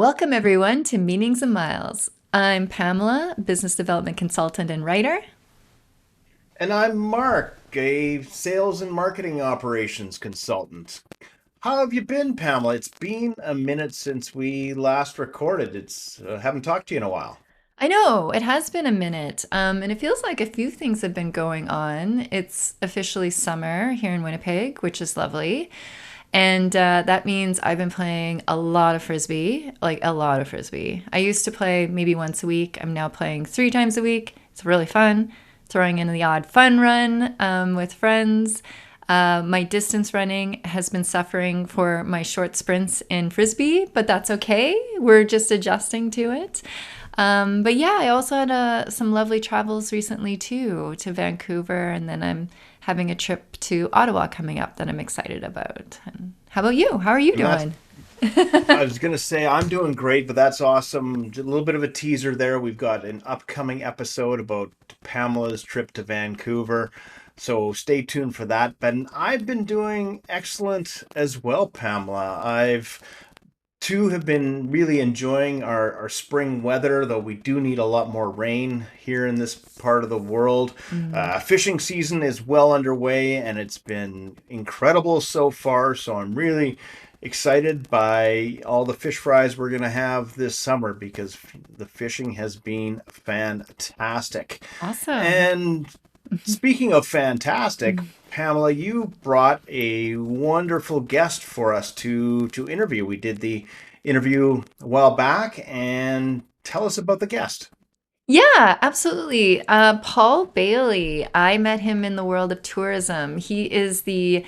Welcome, everyone, to Meetings and Miles. I'm Pamela, business development consultant and writer. And I'm Mark, a sales and marketing operations consultant. How have you been, Pamela? It's been a minute since we last recorded. It's haven't talked to you in a while. I know it has been a minute, and it feels like a few things have been going on. It's officially summer here in Winnipeg, which is lovely. And that means I've been playing a lot of frisbee, like a lot of frisbee. I used to play maybe once a week. I'm now playing 3 times a week. It's really fun. Throwing in the odd fun run with friends. My distance running has been suffering for my short sprints in frisbee, but that's okay. We're just adjusting to it. But yeah, I also had some lovely travels recently too, to Vancouver, and then I'm having a trip to Ottawa coming up that I'm excited about. And how about you? How are you And that's doing? I was gonna say I'm doing great, but that's awesome. Just a little bit of a teaser there. We've got an upcoming episode about Pamela's trip to Vancouver. So stay tuned for that. But I've been doing excellent as well, Pamela. I've Two have been really enjoying our spring weather, though we do need a lot more rain here in this part of the world. Mm. Fishing season is well underway and it's been incredible so far. So I'm really excited by all the fish fries we're going to have this summer because the fishing has been fantastic. Awesome. And speaking of fantastic, Pamela, you brought a wonderful guest for us to interview. We did the interview a while back, and tell us about the guest. Yeah, absolutely. Paul Bailey, I met him in the world of tourism. He is the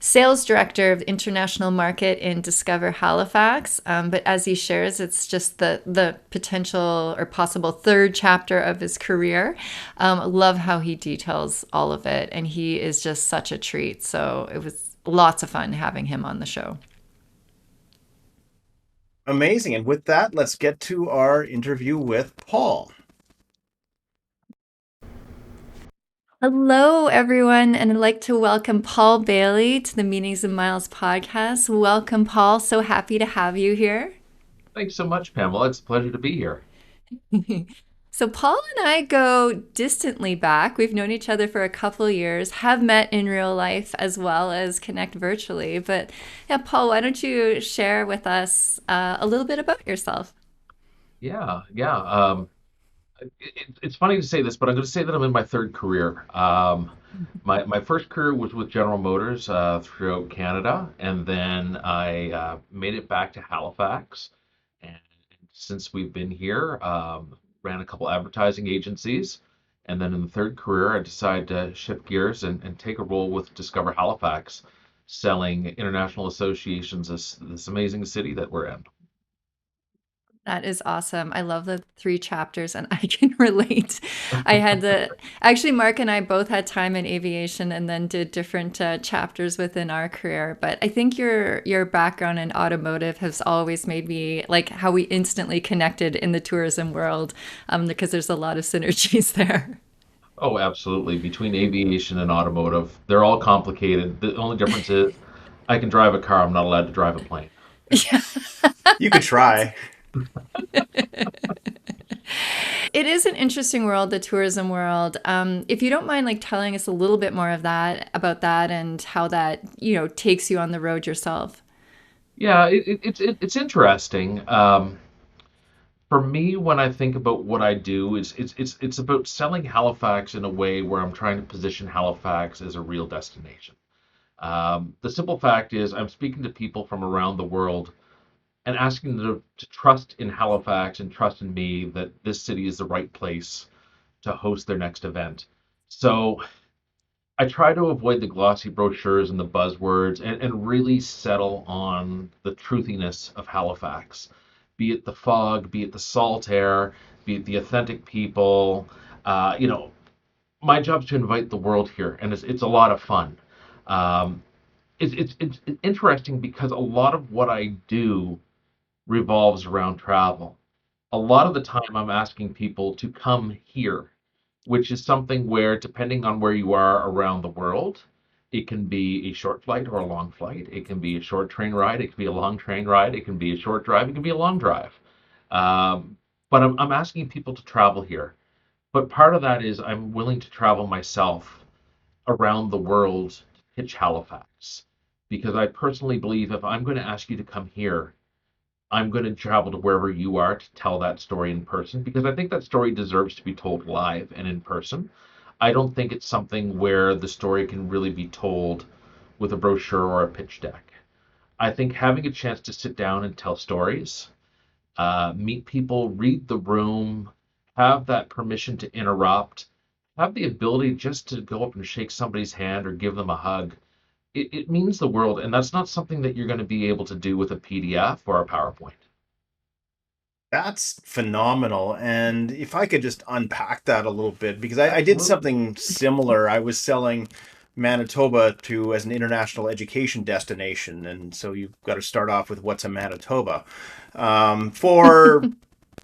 sales director of international market in Discover Halifax. But as he shares, it's just the potential or possible third chapter of his career. Love how he details all of it, and he is just such a treat. So it was lots of fun having him on the show. Amazing. And with that, let's get to our interview with Paul. Hello, everyone, and I'd like to welcome Paul Bailey to the Meetings and Miles podcast. Welcome, Paul. So happy to have you here. Thanks so much, Pamela. It's a pleasure to be here. So, Paul and I go distantly back. We've known each other for a couple years, have met in real life as well as connect virtually. But yeah, Paul, why don't you share with us a little bit about yourself? Yeah. It's funny to say this, but I'm going to say that I'm in my third career. My first career was with General Motors throughout Canada, and then I made it back to Halifax. And since we've been here, ran a couple advertising agencies. And then in the third career, I decided to shift gears and take a role with Discover Halifax, selling international associations this amazing city that we're in. That is awesome. I love the 3 chapters, and I can relate. I had the actually, Mark and I both had time in aviation, and then did different chapters within our career. But I think your background in automotive has always made me like how we instantly connected in the tourism world, because there's a lot of synergies there. Oh, absolutely. Between aviation and automotive, they're all complicated. The only difference is I can drive a car, I'm not allowed to drive a plane. Yeah. You could try. It is an interesting world, the tourism world. If you don't mind, like telling us a little bit more of that about that and how that takes you on the road yourself. Yeah, it's interesting. For me, when I think about what I do, it's about selling Halifax in a way where I'm trying to position Halifax as a real destination. The simple fact is, I'm speaking to people from around the world and asking them to trust in Halifax and trust in me that this city is the right place to host their next event. So I try to avoid the glossy brochures and the buzzwords and really settle on the truthiness of Halifax, be it the fog, be it the salt air, be it the authentic people. Uh, you know, my job is to invite the world here, and it's a lot of fun. Um, it's interesting because a lot of what I do revolves around travel. A lot of the time, I'm asking people to come here, which is something where, depending on where you are around the world, It can be a short flight or a long flight. It can be a short train ride. It can be a long train ride. It can be a short drive. It can be a long drive. Um, but I'm asking people to travel here. But part of that is I'm willing to travel myself around the world to pitch Halifax. Because I personally believe if I'm going to ask you to come here, I'm going to travel to wherever you are to tell that story in person because I think that story deserves to be told live and in person. I don't think it's something where the story can really be told with a brochure or a pitch deck. I think having a chance to sit down and tell stories, meet people, read the room, have that permission to interrupt, have the ability just to go up and shake somebody's hand or give them a hug, it means the world. And that's not something that you're going to be able to do with a PDF or a PowerPoint. That's phenomenal. And if I could just unpack that a little bit, because I did Absolutely. something similar. I was selling Manitoba to as an international education destination. And so you've got to start off with what's a Manitoba. For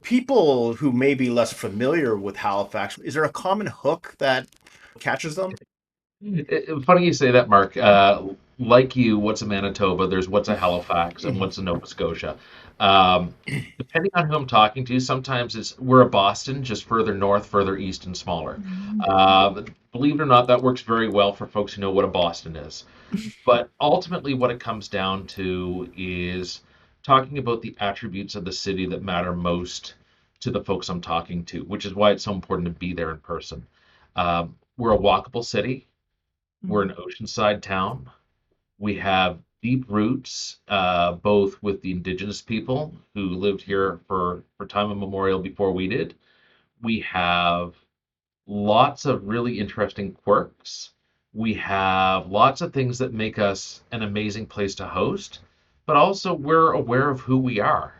people who may be less familiar with Halifax, is there a common hook that catches them? Funny you say that, Mark. Like you, what's a Manitoba? There's what's a Halifax and what's a Nova Scotia. Um, Depending on who I'm talking to, sometimes it's we're a Boston, just further north, further east, and smaller. Believe it or not, that works very well for folks who know what a Boston is. But ultimately, what it comes down to is talking about the attributes of the city that matter most to the folks I'm talking to, which is why it's so important to be there in person. We're a walkable city. We're an oceanside town. We have deep roots, both with the indigenous people who lived here for time immemorial before we did. We have lots of really interesting quirks. We have lots of things that make us an amazing place to host, but also we're aware of who we are.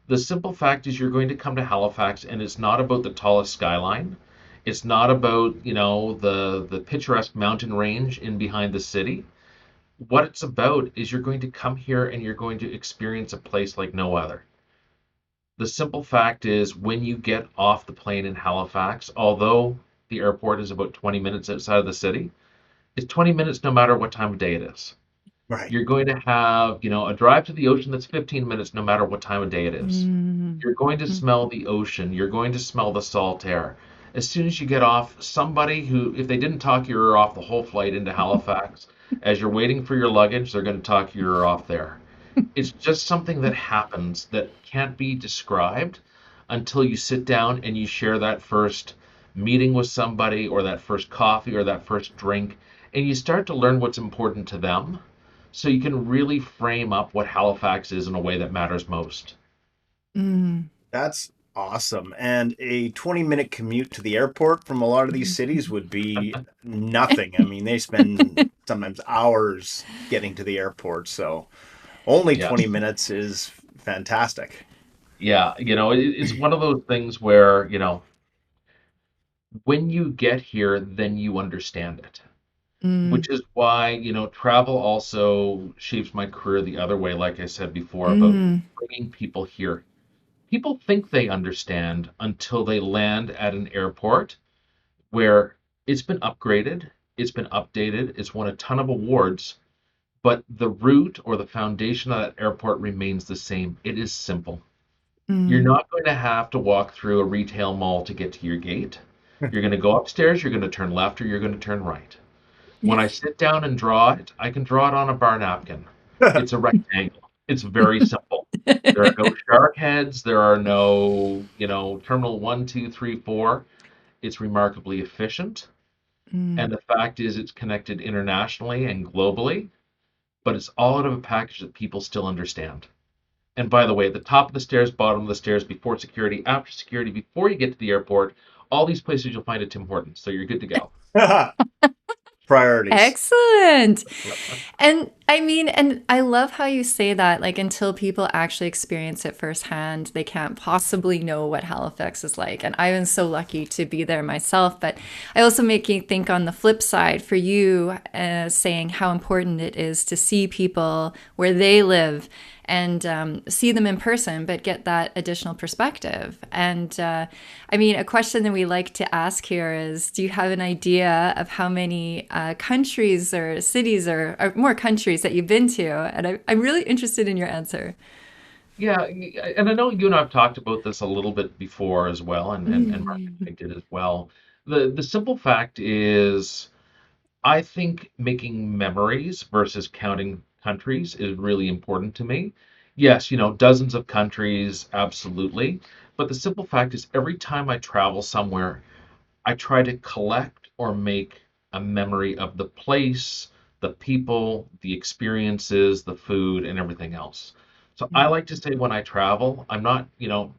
The simple fact is you're going to come to Halifax and it's not about the tallest skyline. It's not about, the picturesque mountain range in behind the city. What it's about is you're going to come here and you're going to experience a place like no other. The simple fact is when you get off the plane in Halifax, although the airport is about 20 minutes outside of the city, it's 20 minutes no matter what time of day it is. Right. You're going to have, a drive to the ocean that's 15 minutes no matter what time of day it is. You're going to smell the ocean. You're going to smell the salt air. As soon as you get off, somebody who, if they didn't talk your ear off the whole flight into Halifax, as you're waiting for your luggage, they're going to talk your ear off there. It's just something that happens that can't be described until you sit down and you share that first meeting with somebody or that first coffee or that first drink, and you start to learn what's important to them so you can really frame up what Halifax is in a way that matters most. That's awesome. And a 20-minute commute to the airport from a lot of these cities would be nothing. I mean, they spend sometimes hours getting to the airport. So only 20 Yes. minutes is fantastic. Yeah, it's one of those things where, when you get here, then you understand it. Mm, Which is why, travel also shapes my career the other way, like I said before, about mm, bringing people here. People think they understand until they land at an airport where it's been upgraded, it's been updated, it's won a ton of awards, but the root or the foundation of that airport remains the same. It is simple. You're mm. not going to have to walk through a retail mall to get to your gate. You're going to go upstairs, you're going to turn left, or you're going to turn right. When I sit down and draw it, I can draw it on a bar napkin. It's a rectangle. It's very simple. There are no shark heads. There are no, terminal one, two, three, four. It's remarkably efficient. Mm. And the fact is, it's connected internationally and globally, but it's all out of a package that people still understand. And by the way, at the top of the stairs, bottom of the stairs, before security, after security, before you get to the airport, all these places you'll find at Tim Hortons. So you're good to go. Priorities. Excellent. And I mean, and I love how you say that, like, until people actually experience it firsthand, they can't possibly know what Halifax is like. And I've been so lucky to be there myself. But I also make you think on the flip side for you, saying how important it is to see people where they live and see them in person, but get that additional perspective. And I mean, a question that we like to ask here is, do you have an idea of how many countries or cities or more countries that you've been to? And I'm really interested in your answer. Yeah, and I know you and I have talked about this a little bit before as well, and Mark Mm. I think did as well. The simple fact is, I think making memories versus counting countries is really important to me. Yes, dozens of countries, absolutely. But the simple fact is, every time I travel somewhere, I try to collect or make a memory of the place, the people, the experiences, the food, and everything else. So I like to say when I travel, I'm not,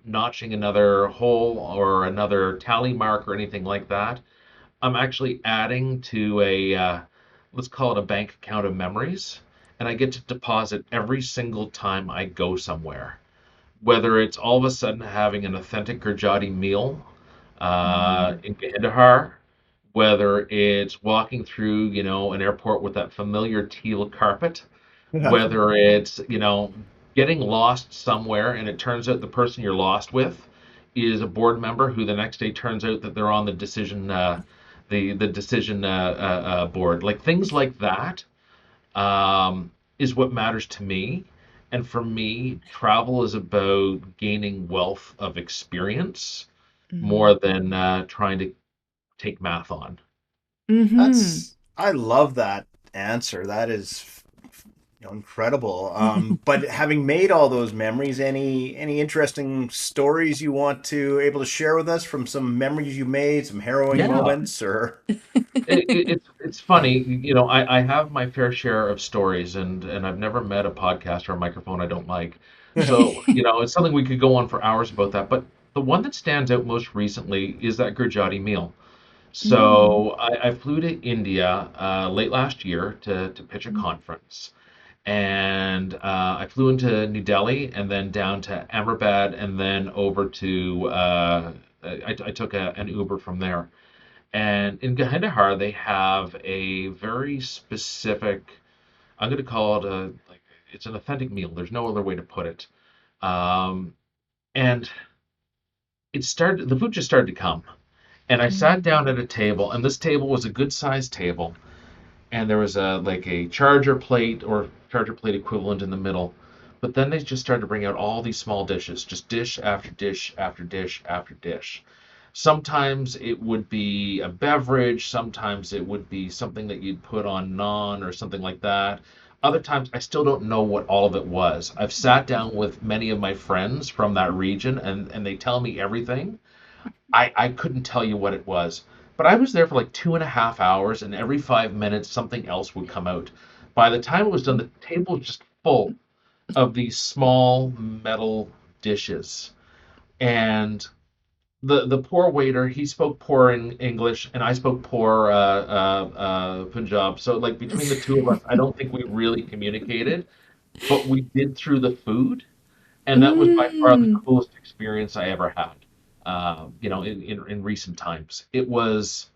notching another hole or another tally mark or anything like that. I'm actually adding to let's call it a bank account of memories, and I get to deposit every single time I go somewhere. Whether it's all of a sudden having an authentic Gurjati meal Mm. in Kandahar, whether it's walking through, an airport with that familiar teal carpet, Yeah. whether it's, getting lost somewhere and it turns out the person you're lost with is a board member who the next day turns out that they're on the decision the decision board. Like things like that is what matters to me. And for me, travel is about gaining wealth of experience Mm. more than trying to take math on. Mm-hmm. I love that answer. That is incredible. But having made all those memories, any interesting stories you want to able to share with us from some memories you made, some harrowing Yeah, moments, or it's funny. I have my fair share of stories, and I've never met a podcast or a microphone I don't like. So, it's something we could go on for hours about that. But the one that stands out most recently is that Gurjati meal. Mm. So I flew to India late last year to pitch a conference, and I flew into New Delhi and then down to Ahmedabad and then over to I took an Uber from there. And in Kandahar, they have a very specific, I'm going to call it like, it's an authentic meal. There's no other way to put it. Um, and the food just started to come. And I sat Mm. down at a table, and this table was a good sized table. And there was a charger plate or charger plate equivalent in the middle. But then they just started to bring out all these small dishes, just dish after dish after dish after dish. Sometimes it would be a beverage, sometimes it would be something that you'd put on naan or something like that. Other times I still don't know what all of it was. I've sat down with many of my friends from that region and they tell me everything. I couldn't tell you what it was. But I was there for like 2.5 hours, and every 5 minutes something else would come out. By the time it was done, the table was just full of these small metal dishes. And the poor waiter, he spoke poor English, and I spoke poor Punjab. So like between the two of us, I don't think we really communicated, but we did through the food, and that was by far the Mm. coolest experience I ever had. In recent times, it was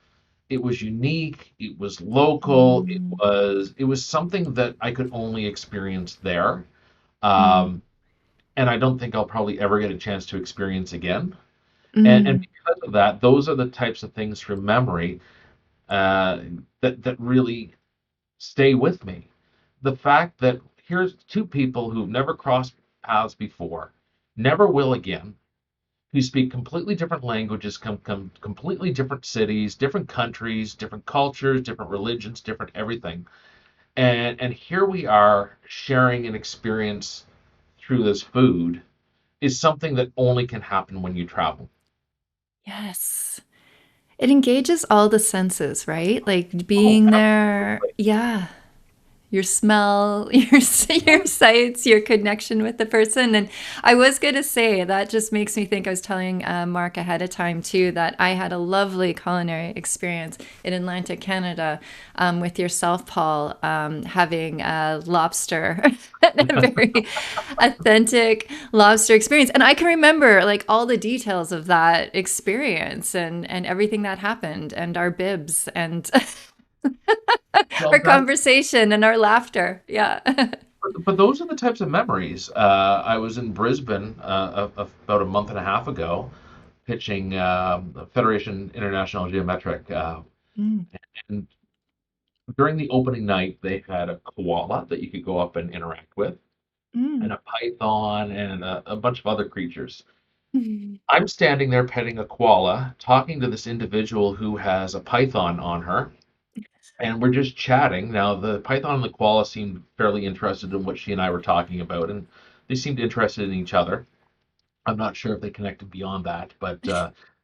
unique, it was local, it Mm. was it was something that I could only experience there, Mm. um, and I don't think I'll probably ever get a chance to experience again. And Mm. because of that, those are the types of things from memory uh, that really stay with me. The fact that here's two people who've never crossed paths before, never will again, who speak completely different languages, come completely different cities, different countries, different cultures, different religions, different everything. And here we are sharing an experience through this food is something that only can happen when you travel. Yes. It engages all the senses, right? Like Oh, being there. absolutely. Yeah. your smell, your sights, your connection with the person. And I was going to say that just makes me think. I was telling Mark ahead of time too that I had a lovely culinary experience in Atlantic Canada with yourself, Paul, having lobster, a very authentic lobster experience. And I can remember like all the details of that experience and everything that happened and our bibs and Well, our conversation and our laughter. Yeah. but those are the types of memories. I was in Brisbane about a month and a half ago, pitching Federation International Geometric, Mm, and during the opening night, they had a koala that you could go up and interact with, and mm, a python, and a bunch of other creatures. mm. I'm standing there petting a koala, talking to this individual who has a python on her, and we're just chatting. Now, the python and the koala seemed fairly interested in what she and I were talking about, and they seemed interested in each other. I'm not sure if they connected beyond that, but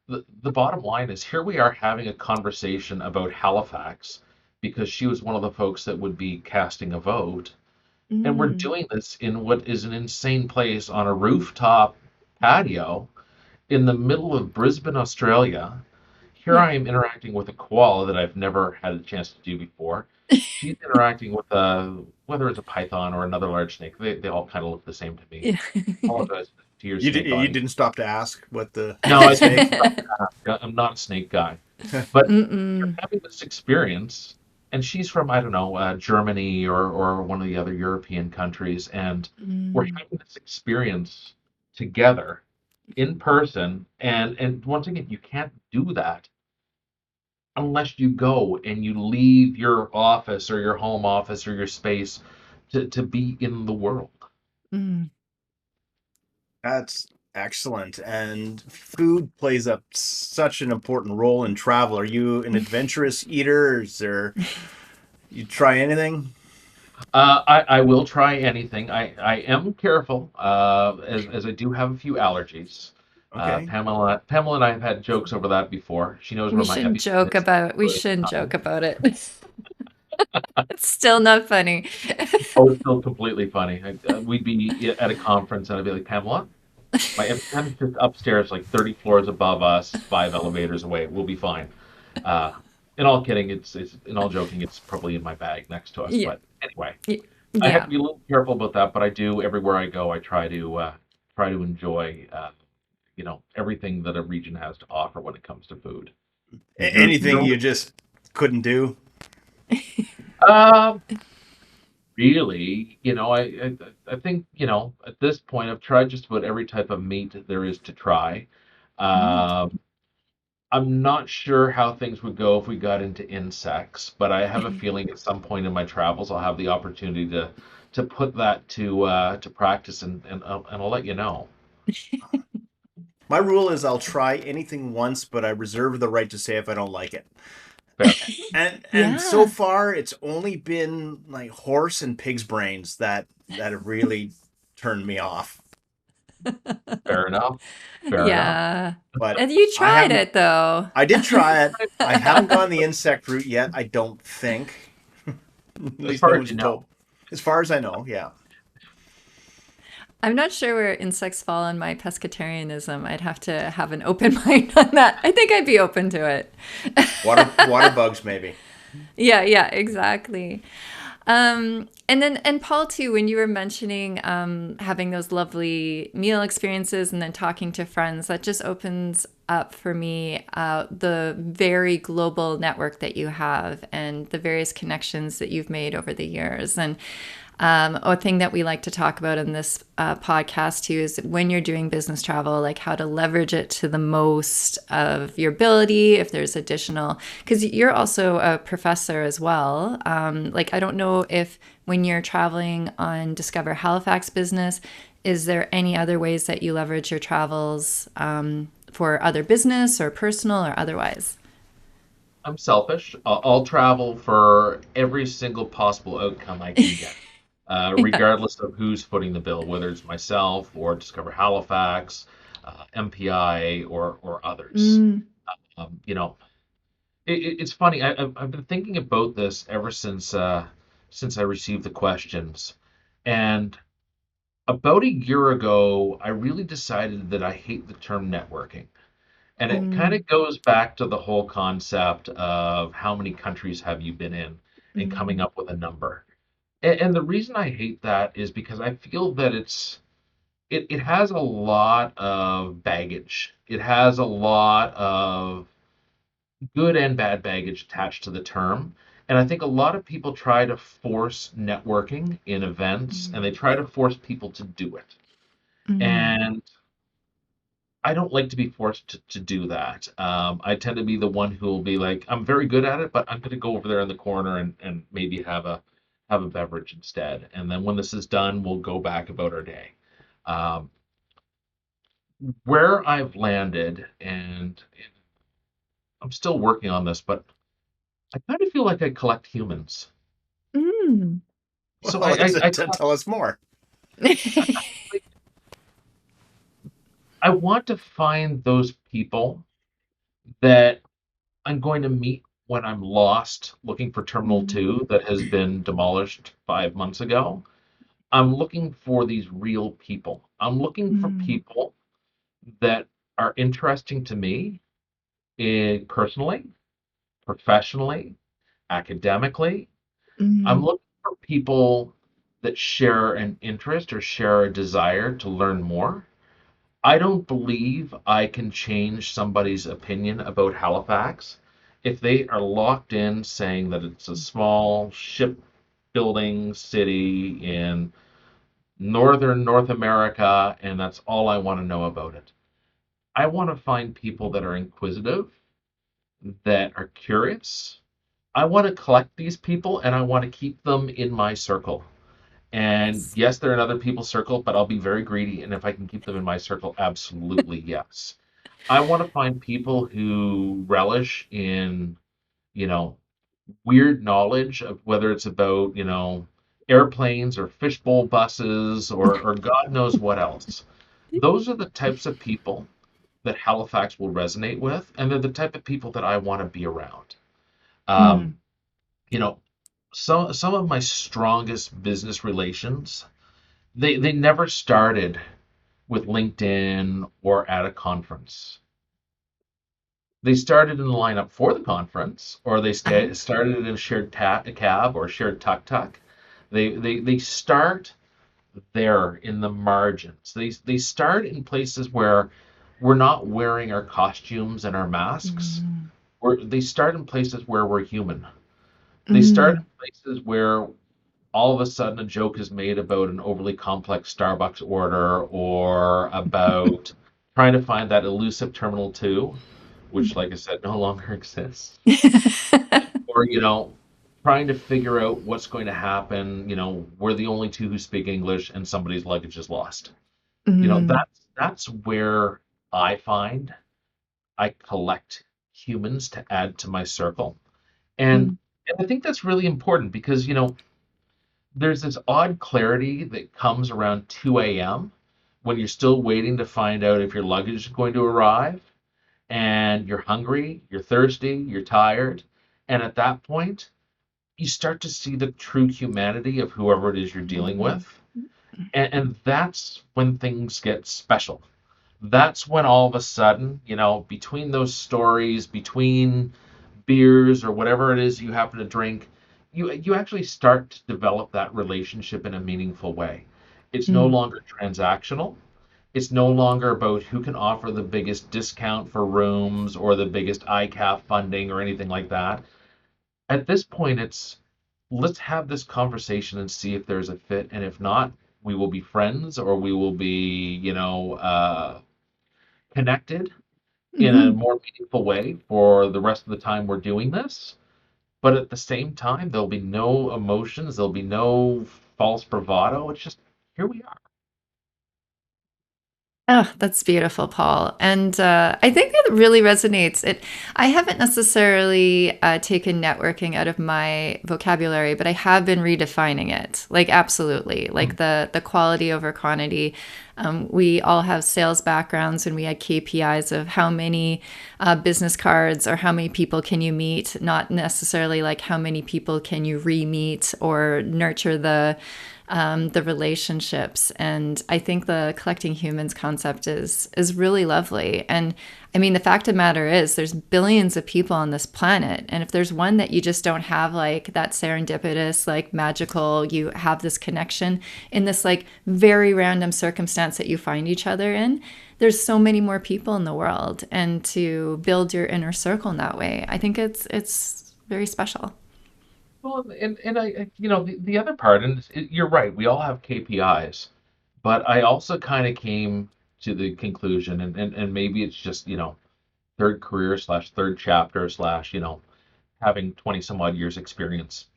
the bottom line is here we are having a conversation about Halifax because she was one of the folks that would be casting a vote. And we're Mm. doing this in what is an insane place on a rooftop patio in the middle of Brisbane, Australia. Here Yeah. I am interacting with a koala that I've never had a chance to do before. She's interacting with whether it's a python or another large snake. They all kind of look the same to me. Yeah. Apologize to your You snake you audience. didn't stop to ask what the No, I didn't. snake. I'm not a snake guy. But you're Mm-mm. having this experience, and she's from, I don't know, Germany or one of the other European countries, and we're Mm. having this experience together in person. And once again, you can't do that unless you go and you leave your office or your home office or your space to be in the world. Mm. That's excellent. And food plays up such an important role in travel. Are you an adventurous eater? Is there you try anything? I will try anything. I am careful, as I do have a few allergies. Okay. Pamela and I have had jokes over that before. She knows where my EpiPen is. We shouldn't joke about it. It's still not funny. Oh, it's still completely funny. We'd be at a conference, and I'd be like, Pamela, my EpiPen is just upstairs, like 30 floors above us, 5 elevators away. We'll be fine. Uh, in all kidding, it's in all joking, it's probably in my bag next to us. Yeah. But anyway. I have to Yeah. be a little careful about that, but I do everywhere I go. I try to enjoy everything that a region has to offer when it comes to food. Anything You're you just couldn't do? um, really, I think at this point I've tried just about every type of meat there is to try. Mm. Um, I'm not sure how things would go if we got into insects, but I have a feeling at some point in my travels I'll have the opportunity to put that to practice, and I'll let you know. My rule is I'll try anything once, but I reserve the right to say if I don't like it. Fair, And so Yeah. far it's only been like horse and pig's brains that have really turned me off. fair enough. Fair enough. Yeah. But And you I tried haven't it though. I did try it. I haven't gone the insect route yet, I don't think. At As least far no as one's you told. know, As far as I know, yeah. I'm not sure where insects fall on my pescatarianism. I'd have to have an open mind on that. I think I'd be open to it. Water bugs maybe. Yeah, yeah, exactly. And Paul too, when you were mentioning having those lovely meal experiences and then talking to friends, that just opens up for me the very global network that you have and the various connections that you've made over the years. And a thing that we like to talk about in this podcast too is when you're doing business travel, like how to leverage it to the most of your ability. If there's additional, because you're also a professor as well. Like I don't know if when you're traveling on Discover Halifax business, is there any other ways that you leverage your travels for other business or personal or otherwise? I'm selfish. I'll travel for every single possible outcome I can get, Yeah. regardless of who's footing the bill, whether it's myself or Discover Halifax, MPI, or others. Mm, It's funny. I've been thinking about this ever since. since I received the questions. And about a year ago, I really decided that I hate the term networking. And it kind Mm, of goes back to the whole concept of how many countries have you been in and coming mm, up with a number. And the reason I hate that is because I feel that it has a lot of baggage. It has a lot of good and bad baggage attached to the term. And I think a lot of people try to force networking in events and they mm, try to force people to do it. mm, And I don't like to be forced to do that. I tend to be the one who will be like, I'm very good at it, but I'm going to go over there in the corner and maybe have a beverage instead. And then when this is done, we'll go back about our day. Um, where I've landed, and I'm still working on this, but I kind of feel like I collect humans. mm. So Well, tell us more. like, I want to find those people that I'm going to meet when I'm lost looking for Terminal Mm, 2 that has been demolished 5 months ago. I'm looking for these real people. I'm looking for mm, people that are interesting to me personally, professionally, academically. I'm mm, looking for people that share an interest or share a desire to learn more. I don't believe I can change somebody's opinion about Halifax if they are locked in saying that it's a small shipbuilding city in northern North America and that's all I want to know about it. I want to find people that are inquisitive, that are curious. I want to collect these people and I want to keep them in my circle. And yes. yes, they're in other people's circle, but I'll be very greedy. And if I can keep them in my circle, absolutely yes. I want to find people who relish in, you know, weird knowledge of whether it's about, airplanes or fishbowl buses or God knows what else. Those are the types of people that Halifax will resonate with, and they're the type of people that I want to be around. Um, Mm, you know, some of my strongest business relations, they never started with LinkedIn or at a conference. They started in the lineup for the conference, or they uh-huh. started in a shared cab or shared tuk-tuk. They start there in the margins. They start in places where we're not wearing our costumes and our masks. Mm, They start in places where we're human. They start mm, in places where all of a sudden a joke is made about an overly complex Starbucks order or about trying to find that elusive Terminal 2, which, like I said, no longer exists. Or, trying to figure out what's going to happen. We're the only two who speak English and somebody's luggage is lost. mm, That's where I find I collect humans to add to my circle. And mm, and I think that's really important because, there's this odd clarity that comes around 2 a.m. when you're still waiting to find out if your luggage is going to arrive and you're hungry, you're thirsty, you're tired. And at that point, you start to see the true humanity of whoever it is you're dealing mm, with. And that's when things get special. That's when all of a sudden, between those stories, between beers or whatever it is you happen to drink, you actually start to develop that relationship in a meaningful way. It's no mm, longer transactional. It's no longer about who can offer the biggest discount for rooms or the biggest ICAF funding or anything like that. At this point, it's let's have this conversation and see if there's a fit. And if not, we will be friends or we will be, connected in a mhm, more meaningful way for the rest of the time we're doing this. But at the same time, there'll be no emotions, there'll be no false bravado. It's just here we are. Oh, that's beautiful, Paul. And I think that really resonates. I haven't necessarily taken networking out of my vocabulary, but I have been redefining it. Like absolutely, like the quality over quantity. We all have sales backgrounds, and we had KPIs of how many business cards or how many people can you meet, not necessarily like how many people can you re-meet or nurture the relationships. And I think the collecting humans concept is really lovely. And I mean, the fact of the matter is, there's billions of people on this planet, and if there's one that you just don't have like that serendipitous, like magical, you have this connection in this like very random circumstance that you find each other in. There's so many more people in the world, and to build your inner circle in that way, I think it's very special. Well, and the other part, and you're right, we all have KPIs, but I also kind of came to the conclusion, and maybe it's just, third career slash third chapter slash, having 20 some odd years experience.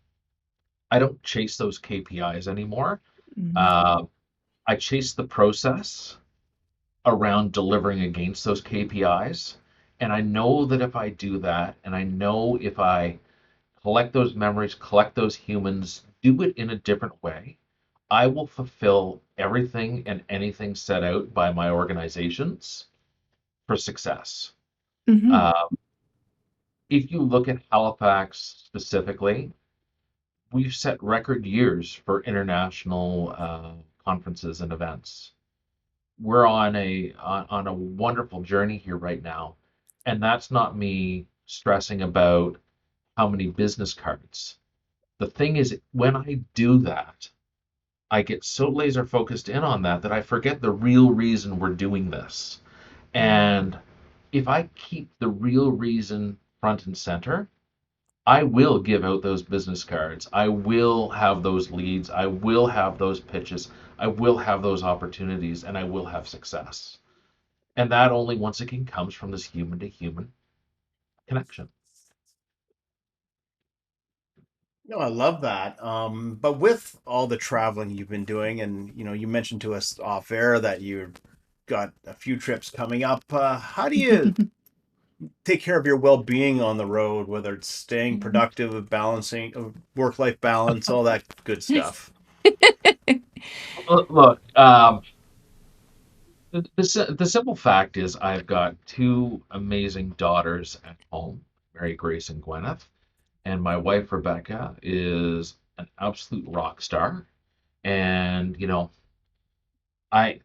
I don't chase those KPIs anymore. Mm. Uh, I chase the process around delivering against those KPIs. And I know that if I do that, and I know if I collect those memories, collect those humans, do it in a different way, I will fulfill everything and anything set out by my organizations for success. Hmm. Uh, if you look at Halifax specifically, we've set record years for international conferences and events. We're on a wonderful journey here right now, and that's not me stressing about how many business cards. The thing is, when I do that, I get so laser focused in on that that I forget the real reason we're doing this. And if I keep the real reason front and center, I will give out those business cards. I will have those leads. I will have those pitches. I will have those opportunities, and I will have success. And that only, once again, comes from this human to human connection. No, I love that. But with all the traveling you've been doing, and you mentioned to us off air that you've got a few trips coming up. How do you take care of your well-being on the road, whether it's staying productive, balancing, work-life balance, all that good stuff? Look, the simple fact is I've got two amazing daughters at home, Mary Grace and Gwyneth, and my wife Rebecca is an absolute rock star. And I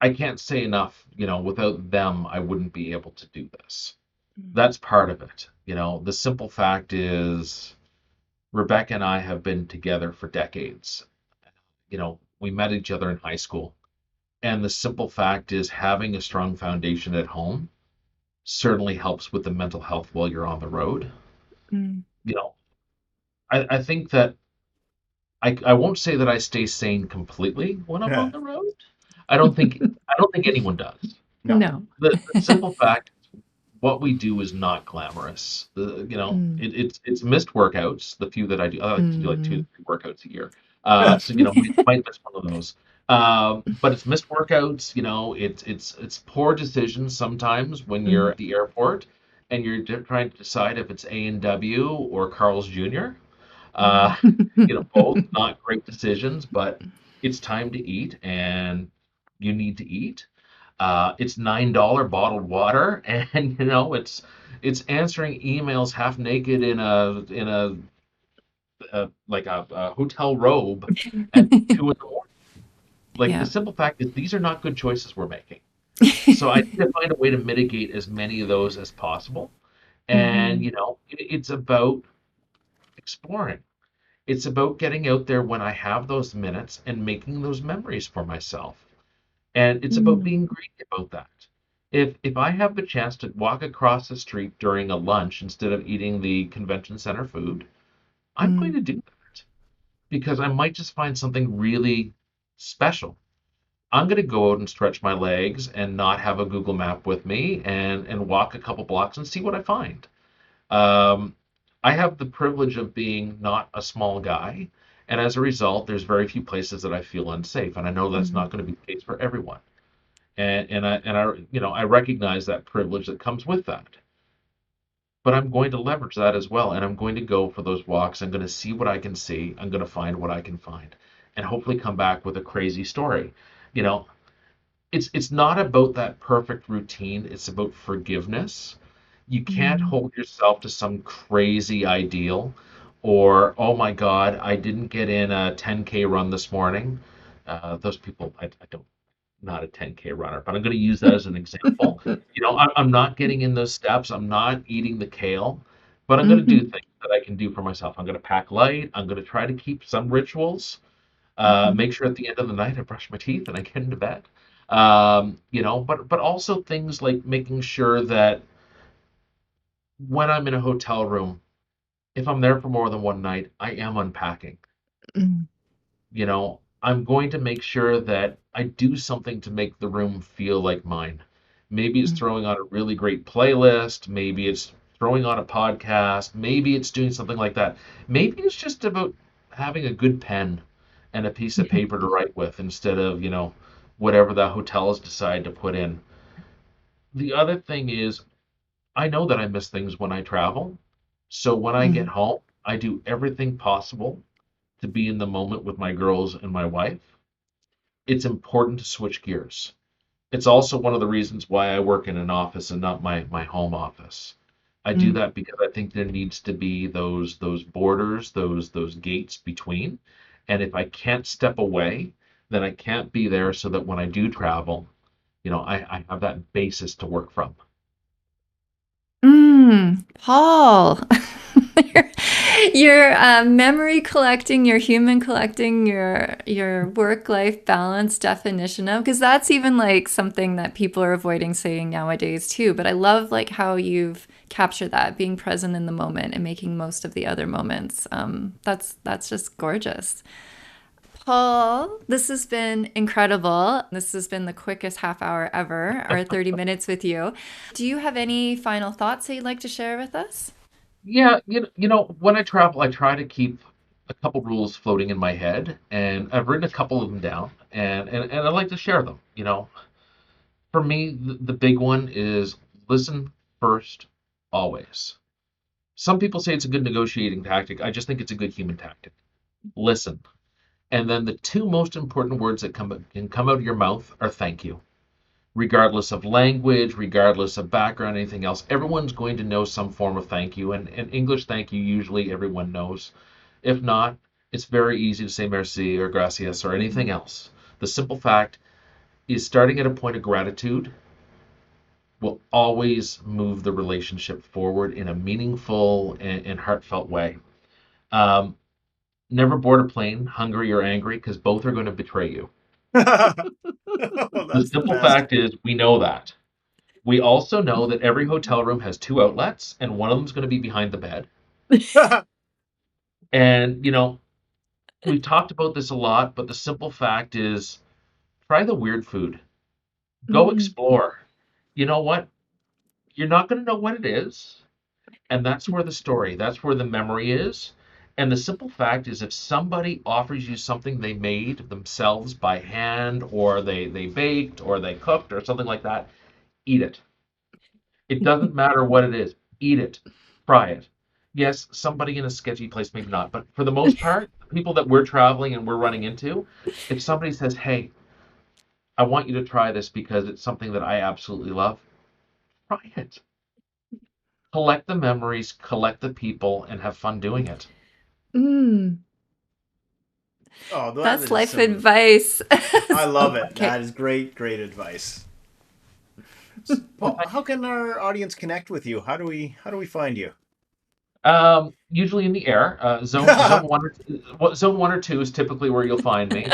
I can't say enough, without them I wouldn't be able to do this. That's part of it. The simple fact is Rebecca and I have been together for decades. We met each other in high school. And the simple fact is having a strong foundation at home certainly helps with the mental health while you're on the road. Mm. You know, I think that I won't say that I stay sane completely when I'm on Yeah. the road. I don't think anyone does. No. No. The simple fact what we do is not glamorous. Mm. It's missed workouts. The few that I do, I like to do like two Mm. to three workouts a year. Yeah. So might miss one of those. But it's missed workouts. It's poor decisions sometimes when you're Mm. at the airport and you're trying to decide if it's A&W or Carl's Jr. Uh, both not great decisions, but it's time to eat and you need to eat. It's $9 bottled water, and it's answering emails half naked in a like a hotel robe at 2 in the morning. Like the Yeah. simple fact is these are not good choices we're making. So I need to find a way to mitigate as many of those as possible. And Hmm. it's about exploring. It's about getting out there when I have those minutes and making those memories for myself. And it's about Mm. being greedy about that. If I have the chance to walk across the street during a lunch instead of eating the convention center food, I'm going Mm. to do that because I might just find something really special. I'm going to go out and stretch my legs and not have a Google map with me and walk a couple blocks and see what I find. Um, I have the privilege of being not a small guy, and as a result, there's very few places that I feel unsafe, and I know that's Mm. not going to be the case for everyone. and I recognize that privilege that comes with that. But I'm going to leverage that as well, and I'm going to go for those walks. I'm going to see what I can see. I'm going to find what I can find, and hopefully come back with a crazy story. You know, it's not about that perfect routine. It's about forgiveness. You can't Mm. hold yourself to some crazy ideal, or oh my God, I didn't get in a 10K run this morning. Those people, I don't, not a 10K runner, but I'm going to use that as an example. I'm not getting in those steps. I'm not eating the kale, but I'm going to do Mhm. things that I can do for myself. I'm going to pack light. I'm going to try to keep some rituals. Mhm. Make sure at the end of the night I brush my teeth and I get into bed. But also things like making sure that when I'm in a hotel room, if I'm there for more than one night, I am unpacking. Mm. I'm going to make sure that I do something to make the room feel like mine. Maybe it's Mm. throwing on a really great playlist. Maybe it's throwing on a podcast. Maybe it's doing something like that. Maybe it's just about having a good pen and a piece of paper to write with instead of, whatever the hotels decide to put in. The other thing is, I know that I miss things when I travel. So when I get Mhm. home, I do everything possible to be in the moment with my girls and my wife. It's important to switch gears. It's also one of the reasons why I work in an office and not my home office. I do Mm. that because I think there needs to be those borders, those gates between. And if I can't step away, then I can't be there so that when I do travel, I have that basis to work from. Paul, your, your memory collecting, your human collecting, your work-life balance definition of, because that's even like something that people are avoiding saying nowadays too. But I love like how you've captured that, being present in the moment and making most of the other moments. That's just gorgeous. Paul, this has been incredible. This has been the quickest half hour ever, or 30 minutes with you. Do you have any final thoughts that you'd like to share with us? Yeah, when I travel, I try to keep a couple rules floating in my head, and I've written a couple of them down, and I like to share them. For me, the big one is listen first, always. Some people say it's a good negotiating tactic. I just think it's a good human tactic. Listen. And then the two most important words that can come out of your mouth are thank you. Regardless of language, regardless of background, anything else, everyone's going to know some form of thank you. And English thank you, usually everyone knows. If not, it's very easy to say merci or gracias or anything else. The simple fact is starting at a point of gratitude will always move the relationship forward in a meaningful and heartfelt way. Um, Never board a plane hungry or angry because both are going to betray you. Oh, The that's the simple best. fact is, we know that. We also know that every hotel room has two outlets, and one of them is going to be behind the bed. And, we've talked about this a lot, but the simple fact is, try the weird food. Go Mm. explore. You know what? You're not going to know what it is. And that's where the story, that's where the memory is. And the simple fact is, if somebody offers you something they made themselves by hand, or they baked, or they cooked, or something like that, eat it. It doesn't matter what it is. Eat it. Try it. Yes, somebody in a sketchy place, maybe not. But for the most part, the people that we're traveling and we're running into, if somebody says, hey, I want you to try this because it's something that I absolutely love, try it. Collect the memories, collect the people, and have fun doing it. Mm. Oh, that That's is life some. advice. I love it. Okay. That is great, great advice. Well, Paul, how can our audience connect with you? How do we find you? usually in the air. Zone 1 or 2 is typically where you'll find me.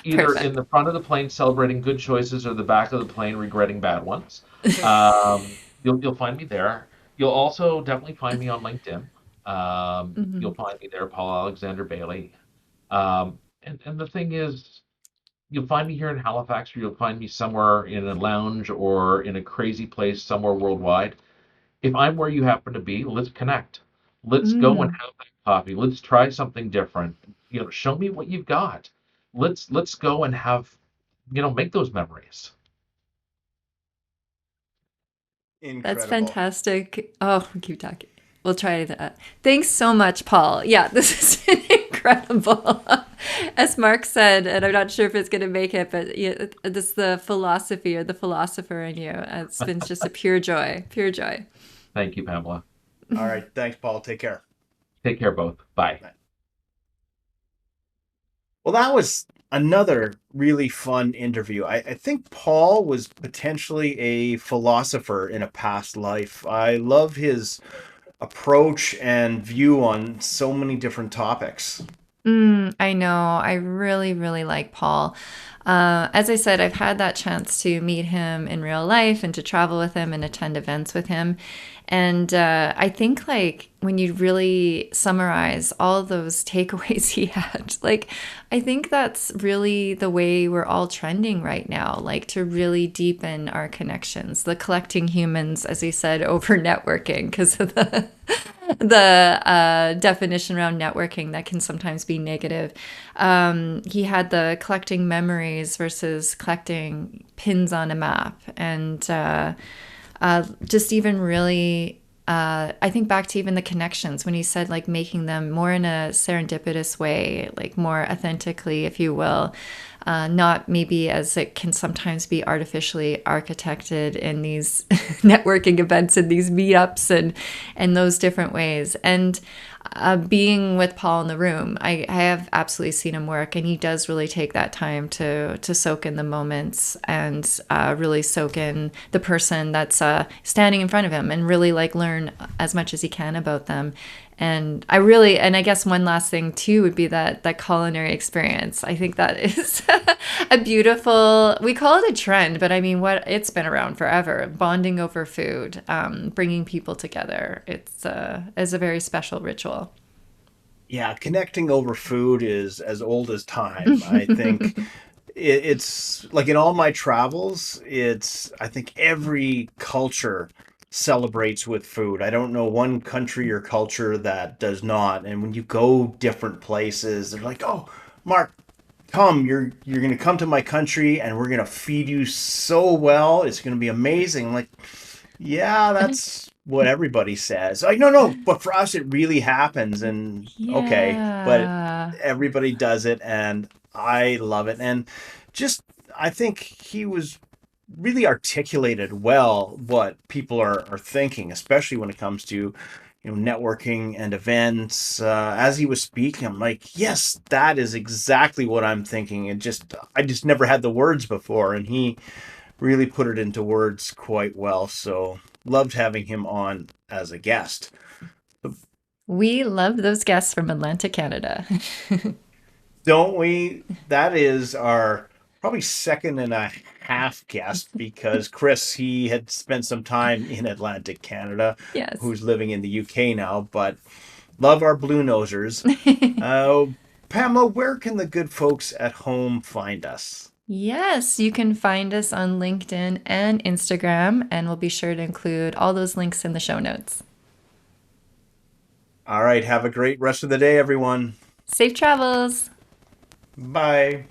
Either in Perfect. the front of the plane celebrating good choices, or the back of the plane regretting bad ones. You'll find me there. You'll also definitely find me on LinkedIn. You'll Mhm. find me there, Paul Alexander Bailey. And the thing is, you'll find me here in Halifax, or you'll find me somewhere in a lounge or in a crazy place somewhere worldwide. If I'm where you happen to be, let's connect. Let's go and Mm. have that coffee. Let's try something different. Show me what you've got. Let's go and have make those memories. That's Incredible. fantastic. Oh, we keep talking. We'll try that. Thanks so much, Paul. Yeah, this has been incredible. As Mark said, and I'm not sure if it's going to make it, but yeah, this the philosophy or the philosopher in you. It's been just a pure joy, pure joy. Thank you, Pamela. All right. Thanks, Paul. Take care. Take care, both. Bye. Well, that was another really fun interview. I think Paul was potentially a philosopher in a past life. I love his approach and view on so many different topics. I know. I really, really like Paul. As I said, I've had that chance to meet him in real life and to travel with him and attend events with him. And I think, like, when you really summarize all those takeaways he had, like, I think that's really the way we're all trending right now, like, to really deepen our connections, the collecting humans, as he said, over networking, because of the definition around networking that can sometimes be negative. He had the collecting memories versus collecting pins on a map, and just even really. I think back to even the connections when he said, like, making them more in a serendipitous way, like more authentically, if you will, not maybe as it can sometimes be artificially architected in these networking events and these meetups and those different ways. And being with Paul in the room, I have absolutely seen him work, and he does really take that time to soak in the moments and really soak in the person that's standing in front of him and really like learn as much as he can about them. And I guess one last thing too would be that culinary experience. I think that is a beautiful, we call it a trend, but I mean, what it's been around forever. Bonding over food, bringing people together. Is a very special ritual. Yeah, connecting over food is as old as time. I think it's like in all my travels, it's I think every culture celebrates with food. I don't know one country or culture that does not. And when you go different places, they're like, "Oh, Mark, come, you're going to come to my country and we're going to feed you so well. It's going to be amazing." Like, yeah, that's what everybody says. Like, no, no, but for us, it really happens. And okay, but Yeah. everybody does it, and I love it. And just, I think he was really articulated well what people are thinking, especially when it comes to, networking and events. As he was speaking, I'm like, yes, that is exactly what I'm thinking. And I just never had the words before, and he really put it into words quite well. So loved having him on as a guest. We love those guests from Atlanta, Canada. Don't we? That is our probably second and a half guest because Chris, he had spent some time in Atlantic Canada, Yes. who's living in the UK now, but love our blue nosers. Uh, Pamela, where can the good folks at home find us? Yes, you can find us on LinkedIn and Instagram, and we'll be sure to include all those links in the show notes. All right, have a great rest of the day, everyone. Safe travels! Bye.